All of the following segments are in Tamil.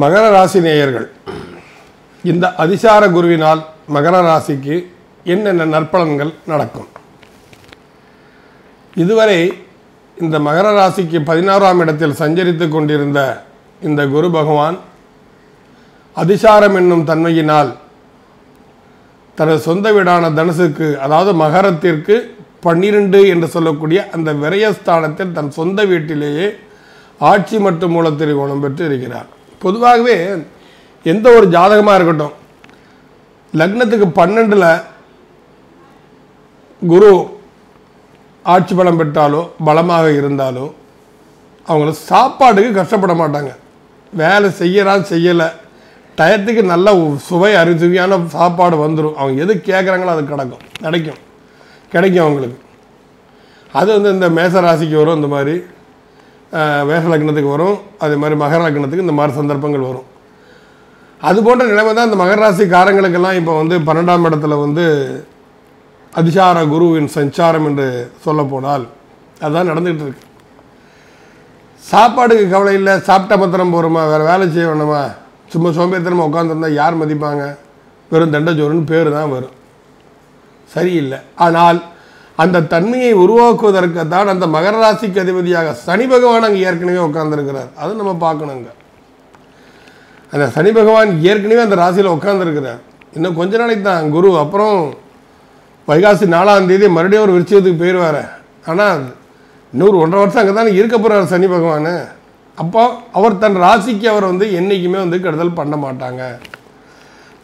மகர ராசி நேயர்கள், இந்த அதிசார குருவினால் மகர ராசிக்கு என்னென்ன நற்பலன்கள் நடக்கும்? இதுவரை இந்த மகர ராசிக்கு 16ஆம் இடத்தில் சஞ்சரித்து கொண்டிருந்த இந்த குரு பகவான் அதிசாரம் என்னும் தன்மையினால் தனது சொந்த வீடான தனுசுக்கு, அதாவது மகரத்திற்கு 12 என்று சொல்லக்கூடிய அந்த விரயஸ்தானத்தில் தன் சொந்த வீட்டிலேயே ஆட்சி மற்றும் மூலத்திரிகோணம் பெற்று இருக்கிறார். பொதுவாகவே எந்த ஒரு ஜாதகமாக இருக்கட்டும், லக்னத்துக்கு 12ல் குரு ஆட்சி பலம் பெற்றாலோ பலமாக இருந்தாலோ அவங்கள சாப்பாட்டுக்கு கஷ்டப்பட மாட்டாங்க. வேலை செய்யலை, டயத்துக்கு நல்ல சுவை அரிசுவையான சாப்பாடு வந்துடும். அவங்க எது கேட்குறாங்களோ அது கிடைக்கும் அவங்களுக்கு. அது இந்த மேச ராசிக்கு வரும், இந்த மாதிரி மேச லக்னத்துக்கு வரும், அதே மாதிரி மகர லக்னத்துக்கு இந்த மாதிரி சந்தர்ப்பங்கள் வரும். அது போன்ற நிலைமை தான் இந்த மகர ராசிக்காரங்களுக்கெல்லாம் இப்போ 12ஆம் இடத்துல அதிசார குருவின் சஞ்சாரம் என்று சொல்ல போனால் அதுதான் நடந்துகிட்டு இருக்கு. சாப்பாடுக்கு கவலை இல்லை, சாப்பிட்ட மாத்திரம் போகிறோமா, வேறு வேலை செய்ய வேணுமா, சும்மா சோம்பேறித்தனமாக உட்காந்துருந்தா யார் மதிப்பாங்க, வெறும் தண்டச்சோறுன்னு பேர் தான் வரும். சரியில்லை. ஆனால் அந்த தன்மையை உருவாக்குவதற்கு தான் அந்த மகர ராசிக்கு அதிபதியாக சனி பகவான் அங்கே ஏற்கனவே உட்கார்ந்துருக்கிறார். அது நம்ம பார்க்கணுங்க. அந்த சனி பகவான் ஏற்கனவே அந்த ராசியில் உட்கார்ந்துருக்கிறார். இன்னும் கொஞ்ச நாளைக்கு தான் குரு, அப்புறம் வைகாசி 4ஆம் தேதி மறுபடியும் ஒரு விருச்சிகத்துக்கு போயிடுவார். ஆனால் இன்னொரு 1.5 வருஷம் அங்கே தானே இருக்க போகிறார் சனி பகவான். அப்போ அவர் தன் ராசிக்கு அவர் என்றைக்குமே கெடுதல் பண்ண மாட்டாங்க.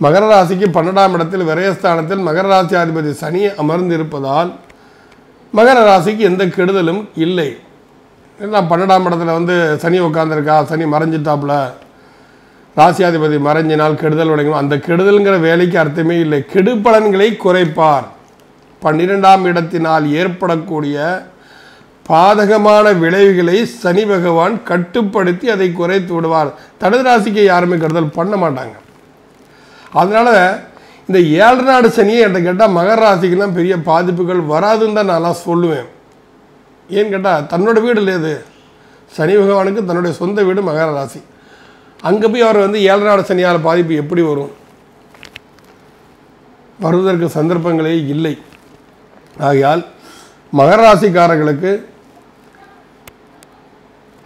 மகர ராசிக்கு 12ஆம் இடத்தில் விரயஸ்தானத்தில் மகர ராசி அதிபதி சனி அமர்ந்து இருப்பதால் மகர ராசிக்கு எந்த கெடுதலும் இல்லை. ஏன்னா 12ஆம் இடத்துல சனி உட்காந்துருக்கா, சனி மறைஞ்சிட்டாப்புல, ராசியாதிபதி மறைஞ்சினால் கெடுதல் உடையணும். அந்த கெடுதல்ங்கிற வேலைக்கு அர்த்தமே இல்லை. கெடு பலன்களை குறைப்பார். 12ஆம் இடத்தினால் ஏற்படக்கூடிய பாதகமான விளைவுகளை சனி பகவான் கட்டுப்படுத்தி அதை குறைத்து விடுவார். தனது ராசிக்கு யாருமே கெடுதல் பண்ண மாட்டாங்க. அதனால் இந்த 7 நாடு சனியை என்கிட்ட கேட்டால் மகர ராசிக்கெல்லாம் பெரிய பாதிப்புகள் வராதுன்னு தான் நான்லாம் சொல்லுவேன். ஏன்னு கேட்டால் தன்னோட வீடு இல்லையது. சனி பகவானுக்கு தன்னுடைய சொந்த வீடு மகர ராசி. அங்கே போய் அவர் 7 நாடு சனியால் பாதிப்பு எப்படி வரும்? வருவதற்கு சந்தர்ப்பங்களே இல்லை. ஆகையால் மகர ராசிக்காரர்களுக்கு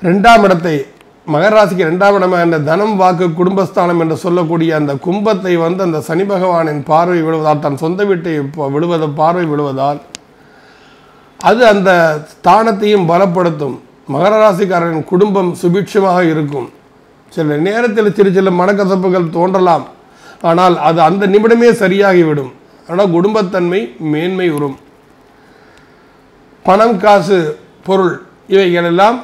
2ஆம் இடத்தை, மகர ராசிக்கு 2ஆம் இடமாக இந்த தனம் வாக்கு குடும்பஸ்தானம் என்று சொல்லக்கூடிய அந்த கும்பத்தை அந்த சனி பகவானின் பார்வை விழுவதால், தன் சொந்த வீட்டை பார்வை விழுவதால் அது அந்த ஸ்தானத்தையும் பலப்படுத்தும். மகர ராசிக்காரரின் குடும்பம் சுபிட்சமாக இருக்கும். சில நேரத்தில் சில மனக்கசப்புகள் தோன்றலாம், ஆனால் அது அந்த நிமிடமே சரியாகிவிடும். ஆனால் குடும்பத்தன்மை மேன்மை உறும். பணம், காசு, பொருள் இவைகளெல்லாம்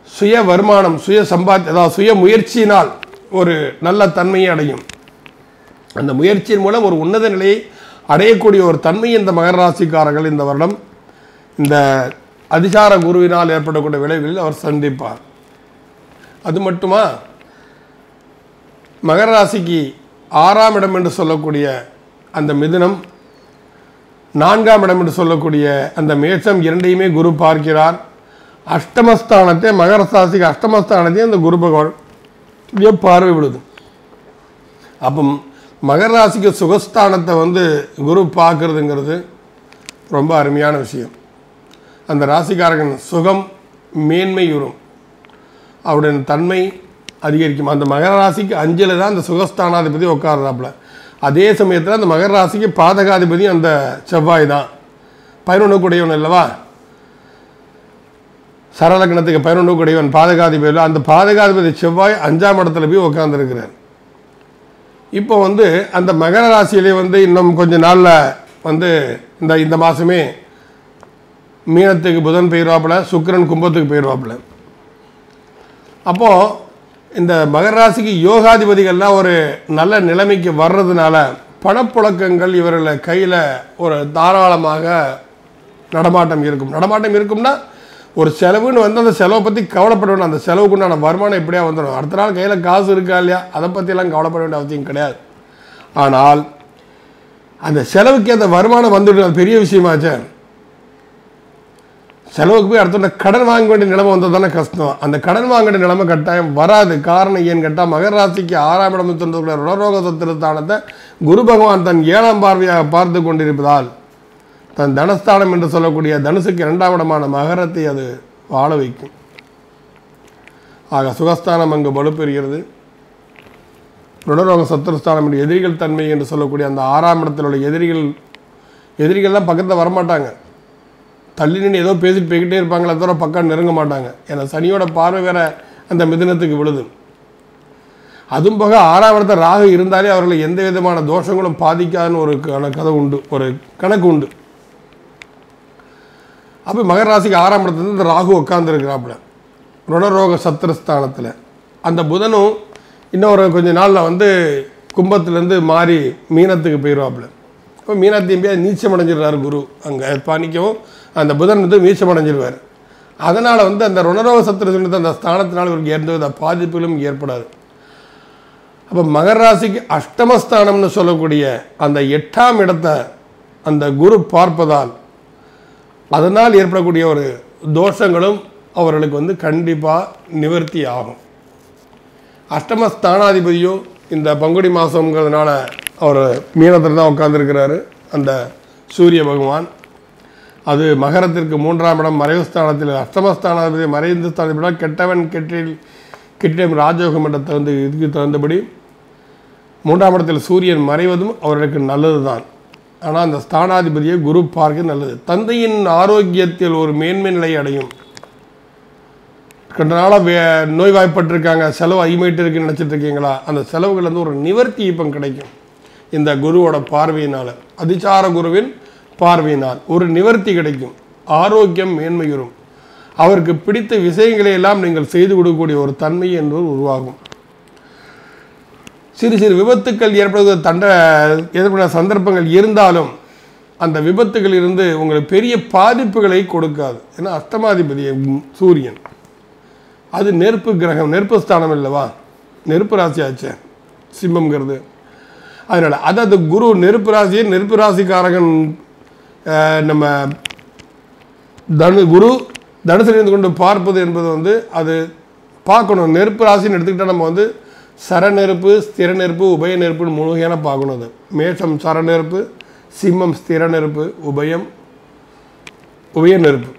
சுய வருமானம், அதாவது சுய முயற்சியினால் ஒரு நல்ல தன்மையை அடையும். அந்த முயற்சியின் மூலம் ஒரு உன்னத நிலையை அடையக்கூடிய ஒரு தன்மை இந்த மகர ராசிக்காரர்கள் இந்த வருடம் இந்த அதிசார குருவினால் ஏற்படக்கூடிய விளைவுகளில் அவர் சந்திப்பார். அது மட்டுமா, மகர ராசிக்கு 6ஆம் இடம் என்று சொல்லக்கூடிய அந்த மிதுனம், 4ஆம் இடம் என்று சொல்லக்கூடிய அந்த மேஷம் இரண்டையுமே குரு பார்க்கிறார். அஷ்டமஸ்தானத்தை, மகர ராசிக்கு அஷ்டமஸ்தானத்தையும் அந்த குரு பகவான் பார்வை விடுது. அப்போ மகர ராசிக்கு சுகஸ்தானத்தை குரு பார்க்கறதுங்கிறது ரொம்ப அருமையான விஷயம். அந்த ராசிக்காரன் சுகம் மேன்மை உறும், அவருடைய தன்மை அதிகரிக்கும். அந்த மகர ராசிக்கு 5ல் தான் அந்த சுகஸ்தானாதிபதி உட்கார்றாப்புல. அதே சமயத்தில் அந்த மகர ராசிக்கு பாதகாதிபதி அந்த செவ்வாய் தான். 11 கூடையவன் இல்லவா, சரலக்னத்துக்கு 11 கூடையவன் பாதகாதிபதி. அந்த பாதகாதிபதி செவ்வாய் 5ஆம் இடத்துல போய் உட்கார்ந்துருக்கிறார். இப்போ அந்த மகர ராசியிலே இன்னும் கொஞ்ச நாளில் இந்த மாதமே மீனத்துக்கு புதன் போயிடுவாப்புல, சுக்கிரன் கும்பத்துக்கு போயிடுவாப்புல. அப்போது இந்த மகர ராசிக்கு யோகாதிபதிகள்லாம் ஒரு நல்ல நிலைமைக்கு வர்றதுனால பணப்புழக்கங்கள் இவர்களை கையில் ஒரு தாராளமாக நடமாட்டம் இருக்கும்னா ஒரு செலவுன்னு அந்த செலவை பற்றி கவலைப்பட வேண்டாம். அந்த செலவுக்குண்டான வருமானம் எப்படியா வந்துடும். அடுத்த நாள் கையில் காசு இருக்கா இல்லையா, அதை பற்றிலாம் கவலைப்பட வேண்டிய அவசியம் கிடையாது. ஆனால் அந்த செலவுக்கு அந்த வருமானம் வந்துவிடும், அது பெரிய விஷயமாச்சே. செலவுக்கு போய் அடுத்த கடன் வாங்க வேண்டிய நிலைமை வந்தால் தானே கஷ்டம். அந்த கடன் வாங்க வேண்டிய நிலைமை கட்டாயம் வராது. காரணம் ஏன்னு கேட்டால் மகர ராசிக்கு 6ஆம் இடம் சென்றக்கூடிய ருணரோக சத்துருஸ்தானத்தை குரு பகவான் தன் 7ஆம் பார்வையாக பார்த்து கொண்டிருப்பதால் தன் தனஸ்தானம் என்று சொல்லக்கூடிய தனுசுக்கு 2ஆம் இடமான மகரத்தை அது வாழ வைக்கும். ஆக சுகஸ்தானம் அங்கு வலுப்பெறுகிறது. ருணரோக சத்துருஸ்தானம் என்று எதிரிகள் தன்மை என்று சொல்லக்கூடிய அந்த 6ஆம் இடத்தில் உள்ள எதிரிகள்லாம் பக்கத்தில் வரமாட்டாங்க. தள்ளி நின்று ஏதோ பேசிட்டு போய்கிட்டே இருப்பாங்களே தவிர பக்கம் நெருங்க மாட்டாங்க. ஏன்னா சனியோட பார்வை வேற அந்த மிதுனத்துக்கு விழுது. அதுவும் போக 6ஆம் இடத்துல ராகு இருந்தாலே அவர்களை எந்த விதமான தோஷங்களும் பாதிக்காதுன்னு ஒரு கதை உண்டு, ஒரு கணக்கு உண்டு. அப்போ மகர ராசிக்கு 6ஆம் இடத்துல இந்த ராகு உட்காந்துருக்கிறாப்புல ருணரோக சத்துருஸ்தானத்தில். அந்த புதனும் இன்னொரு கொஞ்ச நாளில் கும்பத்துலேருந்து மாறி மீனத்துக்கு போயிடுவாப்புல. இப்போ மீனத்தையும் போய் நீச்சம் அடைஞ்சிடுறாரு குரு. அங்கே பாணிக்கவும் அந்த புதன் நீச்சம் அடைஞ்சிடுவார். அதனால் அந்த ருணரோக சத்துரு அந்த ஸ்தானத்தினால் இவருக்கு எந்த வித பாதிப்புகளும் ஏற்படாது. அப்போ மகர ராசிக்கு அஷ்டமஸ்தானம்னு சொல்லக்கூடிய அந்த 8ஆம் இடத்தை அந்த குரு பார்ப்பதால் அதனால் ஏற்படக்கூடிய ஒரு தோஷங்களும் அவர்களுக்கு கண்டிப்பாக நிவர்த்தி ஆகும். அஷ்டமஸ்தானாதிபதியோ இந்த பங்குனி மாதங்கிறதுனால அவர் மீனத்தில் தான் உட்கார்ந்துருக்கிறாரு. அந்த சூரிய பகவான் அது மகரத்திற்கு 3ஆம் இடம் மறைவு ஸ்தானத்தில் அஷ்டமஸ்தானாதிபதி மறைந்து ஸ்தானத்தில் கெட்டவன் கெட்டிடம் ராஜயோகம் என்ற இதுக்கு தகுந்தபடி 3ஆம் இடத்தில் சூரியன் மறைவதும் அவர்களுக்கு நல்லது தான். ஆனால் அந்த ஸ்தானாதிபதியை குரு பார்க்க நல்லது. தந்தையின் ஆரோக்கியத்தில் ஒரு மேன்மை நிலை அடையும். கண்ட நாளாக நோய்வாய்ப்பட்டிருக்காங்க, செலவு அதிகமாயிட்டு இருக்குன்னு நினச்சிட்டு இருக்கீங்களா, அந்த செலவுகள் ஒரு நிவர்த்தி இப்போ கிடைக்கும். இந்த குருவோட பார்வையினால், அதிசார குருவின் பார்வையினால் ஒரு நிவர்த்தி கிடைக்கும். ஆரோக்கியம் மேன்மையுறும். அவருக்கு பிடித்த விஷயங்களை எல்லாம் நீங்கள் செய்து கொடுக்கக்கூடிய ஒரு தன்மை என்பது உருவாகும். சிறு சிறு விபத்துக்கள் ஏற்படுகிற சந்தர்ப்பங்கள் இருந்தாலும் அந்த விபத்துகள் இருந்து உங்களுக்கு பெரிய பாதிப்புகளை கொடுக்காது. ஏன்னா அஷ்டமாதிபதி சூரியன் அது நெருப்பு கிரகம், நெருப்பு ஸ்தானம் இல்லவா, நெருப்பு ராசி ஆச்சு சிம்மம்ங்கிறது. அதனால் அதாவது குரு நெருப்பு ராசியை நெருப்பு ராசிக்காரகன் நம்ம குரு தனுசிலிருந்து கொண்டு பார்ப்பது என்பது அது பார்க்கணும். நெருப்பு ராசின்னு எடுத்துக்கிட்டால் நம்ம சரநெருப்பு, ஸ்திர நெருப்பு, உபய நெருப்புன்னு 3 வகையான பார்க்கணும். அது மேஷம் சரநெருப்பு, சிம்மம் ஸ்திர நெருப்பு, உபய நெருப்பு,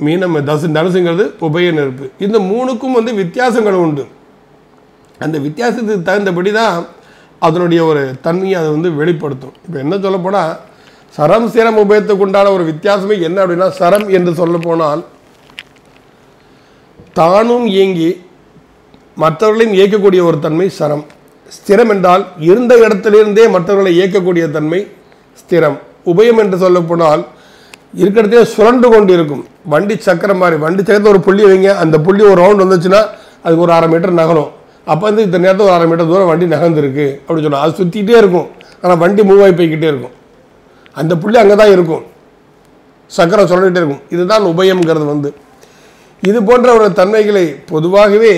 மீனம் தனுசுங்கிறது உபய நெருப்பு. இந்த 3க்கும் வித்தியாசங்கள் உண்டு. அந்த வித்தியாசத்துக்கு தகுந்தபடி தான் அதனுடைய ஒரு தன்மையை அது வெளிப்படுத்தும். இப்போ என்ன சொல்ல போனால் சரம் ஸ்திரம் உபயத்துக்கு உண்டான ஒரு வித்தியாசமே என்ன அப்படின்னா, சரம் என்று சொல்ல போனால் தானும் இயங்கி மற்றவர்களையும் இயக்கக்கூடிய ஒரு தன்மை சரம். ஸ்திரம் என்றால் இருந்த இடத்திலிருந்தே மற்றவர்களை இயக்கக்கூடிய தன்மை ஸ்திரம். உபயம் என்று சொல்ல போனால் இருக்கிறதே சுரண்டு கொண்டு இருக்கும். வண்டி சக்கரம் மாதிரி, வண்டி சக்கரத்தில் ஒரு புள்ளி வைங்க, அந்த புள்ளி ஒரு ரவுண்ட் வந்துச்சுன்னா அதுக்கு ஒரு 1/2 மீட்டர் நகரும். அப்போ இந்த நேரத்தில் ஒரு 1/2 மீட்டர் தூரம் வண்டி நகர்ந்துருக்கு அப்படின்னு சொன்னால் அது சுற்றிக்கிட்டே இருக்கும். ஆனால் வண்டி மூவ் ஆகி போய்கிட்டே இருக்கும். அந்த புள்ளி அங்கே தான் இருக்கும், சக்கரம் சுரண்டிகிட்டே இருக்கும். இதுதான் உபயம்ங்கிறது. இது போன்ற ஒரு தன்மைகளை பொதுவாகவே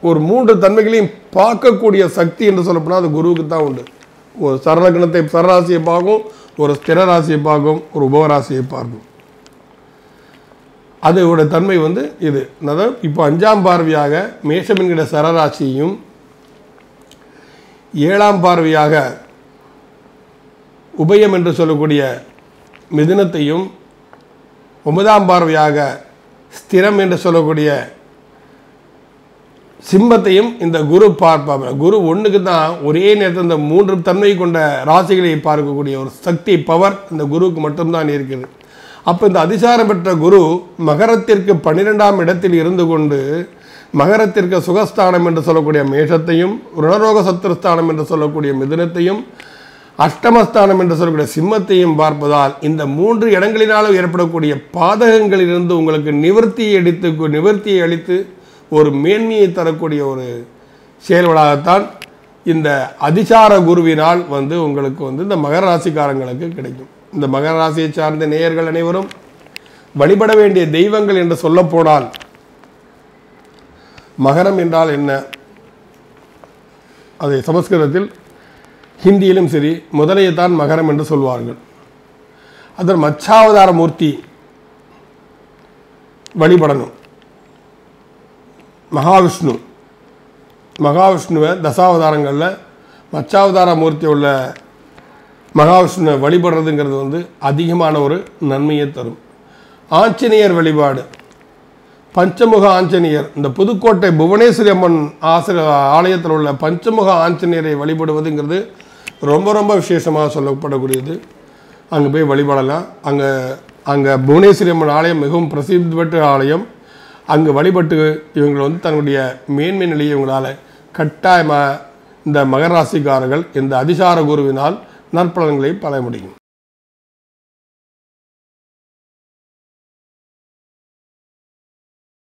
ஒரு 3 தன்மைகளையும் பார்க்கக்கூடிய சக்தி என்று சொல்லப்போனால் அது குருவுக்கு தான் உண்டு. ஒரு சரலக்கணத்தை சரராசியை பார்க்கும், ஒரு ஸ்திர ராசியை பார்க்கும், ஒரு உபவராசியை பார்க்கும். அதோட தன்மை இது. அதாவது இப்போ 5ஆம் பார்வையாக மேஷம் என்கிற சரராசியையும் 7ஆம் பார்வையாக உபயம் என்று சொல்லக்கூடிய மிதுனத்தையும் 9ஆம் பார்வையாக ஸ்திரம் என்று சொல்லக்கூடிய சிம்மத்தையும் இந்த குரு பார்ப்பார். குரு ஒன்றுக்கு தான் ஒரே நேரத்தில் இந்த 3 தன்மை கொண்ட ராசிகளை பார்க்கக்கூடிய ஒரு சக்தி, பவர் இந்த குருவுக்கு மட்டும்தான் இருக்குது. அப்போ இந்த அதிசாரம் பெற்ற குரு மகரத்திற்கு 12ஆம் இடத்தில் இருந்து கொண்டு மகரத்திற்கு சுகஸ்தானம் என்று சொல்லக்கூடிய மேஷத்தையும், ருணரோக சத்துருஸ்தானம் என்று சொல்லக்கூடிய மிதுனத்தையும், அஷ்டமஸ்தானம் என்று சொல்லக்கூடிய சிம்மத்தையும் பார்ப்பதால் இந்த 3 இடங்களினாலும் ஏற்படக்கூடிய பாதகங்களிலிருந்து உங்களுக்கு நிவர்த்தியை அளித்து ஒரு மேன்மையை தரக்கூடிய ஒரு செயல்களாகத்தான் இந்த அதிசார குருவினால் உங்களுக்கு இந்த மகர ராசிக்காரங்களுக்கு கிடைக்கும். இந்த மகர ராசியை சார்ந்த நேயர்கள் அனைவரும் வழிபட வேண்டிய தெய்வங்கள் என்று சொல்ல போனால் மகரம் என்றால் என்ன, அதை சமஸ்கிருதத்தில் ஹிந்தியிலும் சரி முதலையைத்தான் மகரம் என்று சொல்வார்கள். அதன் மச்சாவதார மூர்த்தி வழிபடணும். மகாவிஷ்ணுவை தசாவதாரங்களில் மச்சாவதார மூர்த்தி உள்ள மகாவிஷ்ணுவை வழிபடுறதுங்கிறது அதிகமான ஒரு நன்மையை தரும். ஆஞ்சநேயர் வழிபாடு, பஞ்சமுக ஆஞ்சநேயர், இந்த புதுக்கோட்டை புவனேஸ்வரி அம்மன் ஆலயத்தில் உள்ள பஞ்சமுக ஆஞ்சநேயரை வழிபடுவதுங்கிறது ரொம்ப ரொம்ப விசேஷமாக சொல்லப்படக்கூடியது. அங்கே போய் வழிபடலாம். அங்கே புவனேஸ்வரி அம்மன் ஆலயம் மிகவும் பிரசித்தி பெற்ற ஆலயம். அங்கு வழிபட்டு இவங்க தன்னுடைய மேன்மை நிலையை இவங்களால் கட்டாயமாக இந்த மகராசிக்காரர்கள் இந்த அதிசார குருவினால் நற்பலன்களை பெற முடியும்.